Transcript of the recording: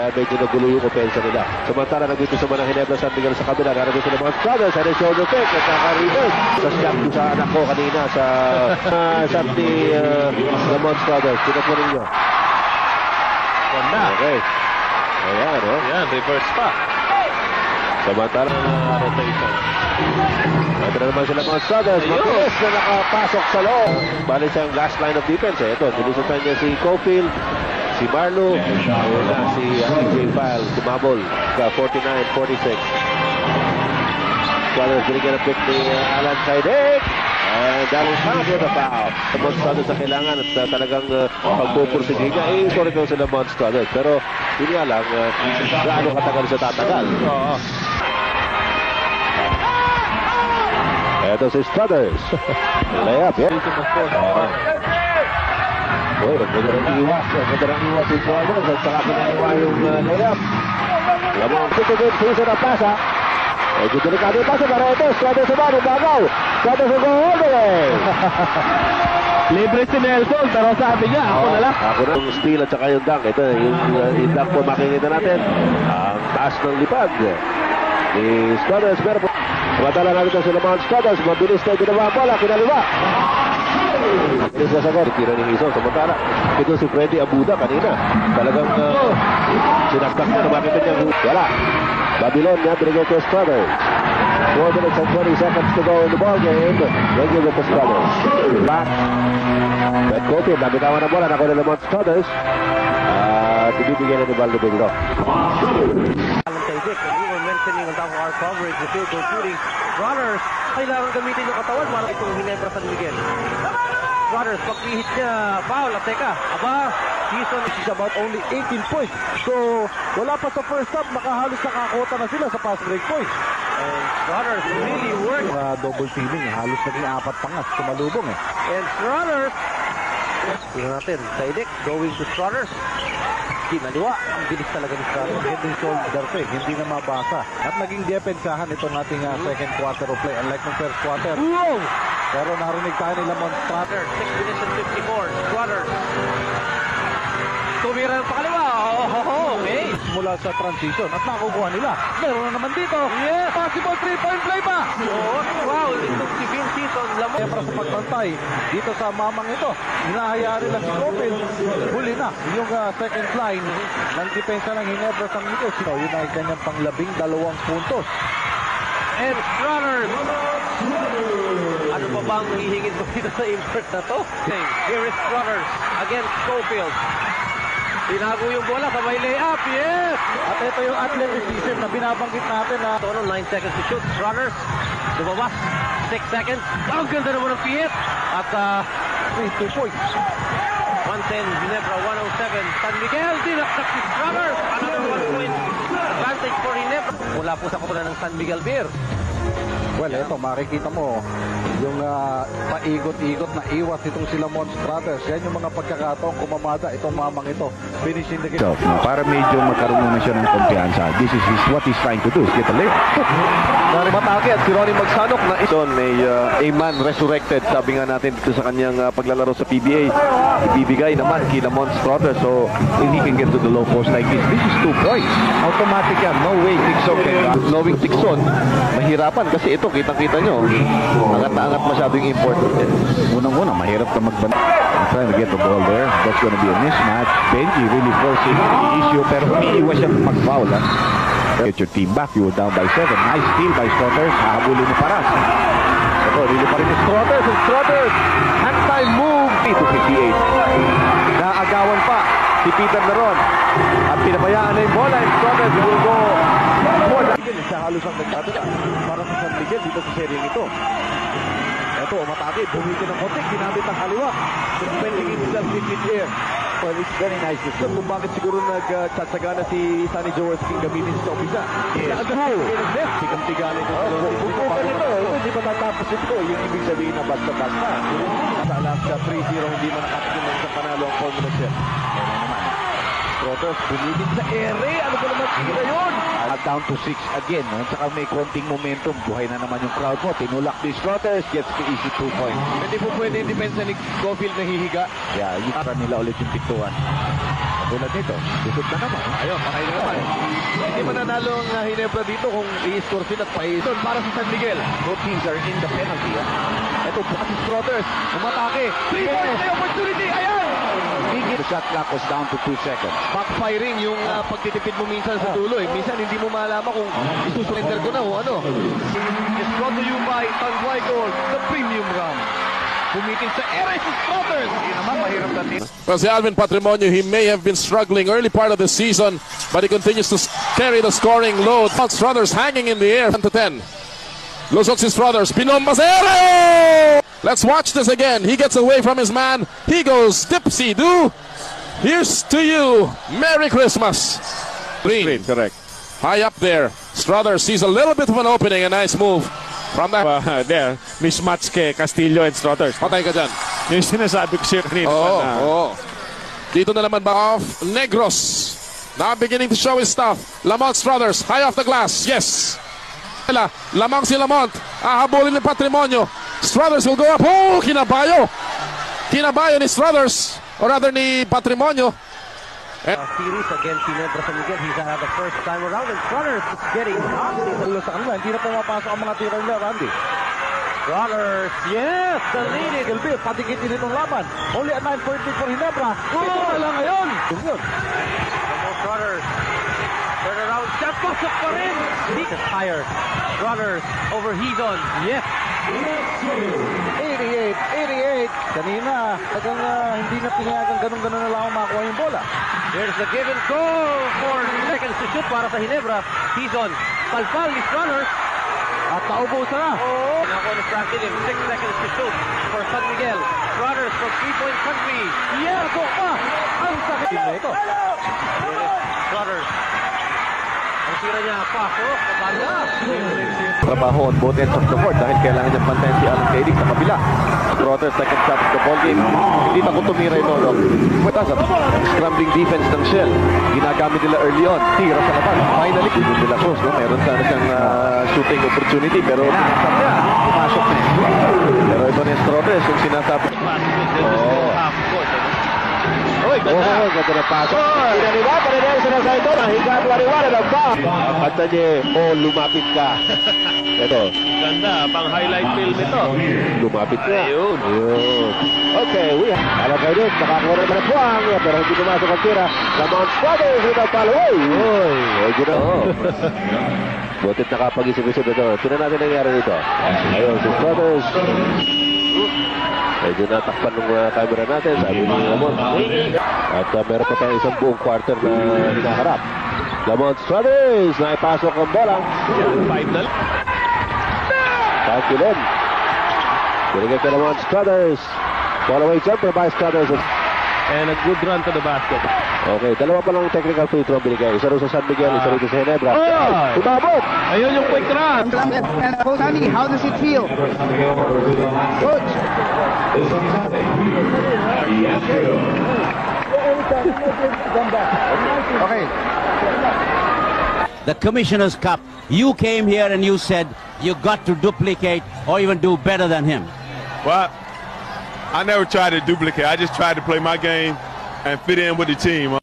Kaya medyo nagulo yung opensa nila. Samantala nagdito sa mga Ginebra San Miguel sa kabila. Narami sila mga Brothers. And a shoulder pick. At naka-reverse. Sa shot sa anak ko kanina sa shot ni Lamont Brothers. Pinagpo ninyo. Ganda. Okay. Ayan, oh. Yan, reverse pa. Samantala rotation. Ito na naman sila mga Brothers. Mabilis na nakapasok sa loob. Bali siyang last line of defense. Ito, nilusutan niya si Cofield, si Marlo, ayun na si AJ File, tumabol. 49-46. Brothers binigyan ng pick ni Alan Saidek. And that will count with a foul. Lamont Brothers sa kailangan at talagang pagpupursige niya. Ito rin yung sila Lamont Brothers. Pero hindi nga lang gaano katagal siya tatagal. Oo. Ito si Struthers. Layup, yeah. Uy, nagkagarang iwas. Nagkagarang iwas si Struthers. At saka pinaniwa yung layup. Lamang ito good. Susa na pasa. Medyo delikado yung pasa. Pero ito, Struthers sa bano. Bagaw. Struthers will go all the way. Libre si Nelson, pero sabi niya, ako na lang. Ako na. Yung steal at saka yung dunk. Ito, yung dunk po makikita natin. Ang taas ng lipad. Ni Struthers, pero po. Matala natin sila mga Struthers. Mabilis na ginawa ang bola. Kinaliwa. Mabilis na sagot. Tira ni Hizon. Samantala, ito si Freddy Abuda kanina. Talagang sinaktak na. Makita niya. Wala. Babylon niya. Binigay ko Struthers. 4 minutes and 20 seconds to go in the ball game. Regular with the Struthers. Back. Red Cofield. Nabitawan na bola. Nakuha nila mga Struthers. Bibigyan na ni Valdebenito. Mentioning on top of our coverage, the field goal shooting. Runners, kailangan gamitin yung katawan para itong Ginebra San Miguel. Runners, pag-ihit niya, foul. At teka, Hizon is about only 18 points. So, wala pa sa first half, makahalos nakakota na sila sa pass break points. And Runners really work. Double teaming, halos naging apat pa nga, sumalubong eh. And Runners, tingnan natin, Saidek going to Runners. Kinaliwa, ang bilis talaga ni Struthers. Heading shoulder to eh, hindi na mabasa. At naging depensahan itong ating second quarter of play, unlike ng first quarter. Whoa! Pero narinig tayo nila Monstrater. 6 minutes and 54, Struthers. Tumira ng pakaliwa. Okay. Mula sa transition at nakukuha nila. Meron na naman dito. Yes! Possible 3-point play pa. Wow, ito si Vince Hizon. Siyempre sa pagbantay dito sa mamang ito. Hinahayaan nila si Cofield. Huli na yung second line ng depensa ng Ginebra San Miguel. So, yun ay kanyang pang-12 puntos. And Struthers. Ano pa bang hihingin mo dito sa import na to? Here is Struthers against Cofield. Tinago yung bola, sabay layup, yes! At ito yung athleticism na binabanggit natin na Tono, 9 seconds to shoot. Runners, lumabas, 6 seconds. Ang ganda naman ng pihit. At 2 points. 110, Ginebra, 107. San Miguel, dinaktak si Runners. Another 1 point advantage for Ginebra. Mula po sa kupunan ng San Miguel Beer. Well, ito, makikita mo yung paikot-ikot na iwas itong sila Monstrater. Yan yung mga pagkakataong kumamada itong mamang ito. Finishing the game. Para medyo magkaroon na siya ng kumpiyansa. This is what he's trying to do. Get a lift. Matake at si Ronnie Magsanok na ito. May a man resurrected. Sabi nga natin dito sa kanyang paglalaro sa PBA. Ibibigay naman kay Lamont Struthers. So, if he can get to the low post like this is 2 points. Automatic yan. No way Tixon can knowing Tixon. Mahirapan kasi ito, kitang-kita nyo. Angat na angat masyado yung import. Unang-una, mahirap ka magbalik. I'm trying to get the ball there. That's gonna be a mismatch. Benji really forcing the issue. Pero umiiwas siya mag-foul. Get your team back. You were down by 7. Nice steal by Struthers. Hahabulin ni Paras. Ito, really pa rin ni Struthers. And Struthers, hand-time move. 258. Naagawan pa si Peter Naron. At pinabayaan na yung bola. And Struthers will go more than Sa halos ang nagkatala para sa San Miguel dito sa seryeng ito. Ito, umatake. Bumiti ng konti. Ginamit ang kaliwa. Suspending himself in mid-air. Well, it's very nice. So, kung bakit siguro nagtsatsaga na si Sunny Jaworski gamitin sa umpisa. Sigang-tiga na ito. Bukukan ito. Hindi pa tatapos ito. Yung ibig sabihin na basta-basta. Sa Alaska 3-0, hindi man nakatikin sa panalo ang Formula Chef. Struthers, bumibig sa ere. Ano ba naman sila yun? Down to 6 again. At saka may konting momentum. Buhay na naman yung crowd mo. Tinulak ni Struthers. Gets the easy 2 points. Hindi po pwede yung depensa ni Cofield na hihiga. Yeah, para nila ulit yung piktuan. Tulad nito, susot na naman. Ayun, patay na naman. Hindi mananalo ang Ginebra dito kung i-score sila at pa-i-score para sa San Miguel. Both teams are in the penalty. Ito, bukas si Strothers. Umatake. 3 points may opportunity. Ayan! The shot clock was down to 2 seconds. Backfiring yung pagtitipid mo minsan sa dulo eh. Minsan hindi mo malaman kung isusurrender ko na o ano. Is brought to you by Tanduay Gold, the premium rum. Pumitin sa Eres Strothers. Yun naman, mahirap natin. Well, si Alvin Patrimonio, he may have been struggling early part of the season, but he continues to carry the scoring load. Strothers hanging in the air, 10-10. Lusot si Strothers, binomba sa ere! Let's watch this again. He gets away from his man. He goes dipsy-do. Here's to you. Merry Christmas. Green. Correct. High up there. Strothers sees a little bit of an opening. A nice move from that. There, mismatch kay Castillo and Strothers. Patay ka dyan. Yung sinasabi ko siya kanina. Oo. Dito na naman ba off Negros. Now beginning to show his stuff. Lamont Strothers, high off the glass. Yes. Lamang si Lamont. Ahabulin ni Patrimonio. Strothers will go up. Oh, kinabayo. Kinabayo ni Strothers. Or rather ni Patrimonio. Series against Ginebra San Miguel. He's had the first time around and Strothers is getting Talo sa kanila, hindi na pumapasok ang mga tira nila, Randy. Strothers, yes, the lead. Gilbert, patikit din itong laban. Only a 9-point lead for Ginebra. Ito na lang ngayon. Yun. Strothers, turn around, shot, pasok pa rin. He is tired. Strothers over Hizon, yes. 88. Kanina, tagang hindi na pinayagang ganun-ganun na lang makuha yung bola. Here's the give and go for seconds to shoot para sa Ginebra. Hizon, palpal ni Strothers. At naubusan na. Nako ni Franklin, 6 seconds to shoot for San Miguel. Strothers from 3-point country. Yeah, go pa. Ang sakit na ito. Strothers. Ang tira niya, pasok, kabanda. Trabaho on both ends of the court dahil kailangan niyang pantayin si Alan Kaidig sa kabila. Strothers, second shot of the ball game. Hindi na ko tumira ito. Scrambling defense ng Shell. Ginagamit nila early on. Tira sa labas. Finally, Kevin De La Cruz. No? Meron sana siyang shooting opportunity pero pinasap niya. Pumasok na. Pero ito ni Strothers yung sinasabi. Ganda na pasok. Pinaliwa pa rin sa nasa ito. Nahiga at wariwara ng ba. Kanta niya, lumapit ka. Ito. Ganda, pang highlight film ito. Lumapit ka. Ayun. Okay, alam kayo din, nakakuha naman ang puwang, pero hindi pumasok ang tira. Lamont Strothers with a follow-away. Medyo na. Butit nakapag-isip-isip ito. Tingnan natin nangyari nito. Ayun, si Strothers. Medyo natakpan ng camera natin, sabi ni Lamont. At meron pa tayong isang buong quarter na hinaharap. Lamont Strothers, naipasok ang bola. 5 na lang. Calculon. Binigay kay Lamont Strothers. Follow-away jumper by Strothers. And a good run to the basket. Okay, dalawa pa lang technical free throw binigay. Isa rin sa San Miguel, isa rin sa Ginebra. Tumabot! Ayun yung quick run. Coach Andy, how does it feel? Coach. Okay. The Commissioner's Cup. You came here and you said you got to duplicate or even do better than him. Well, I never tried to duplicate. I just tried to play my game and fit in with the team.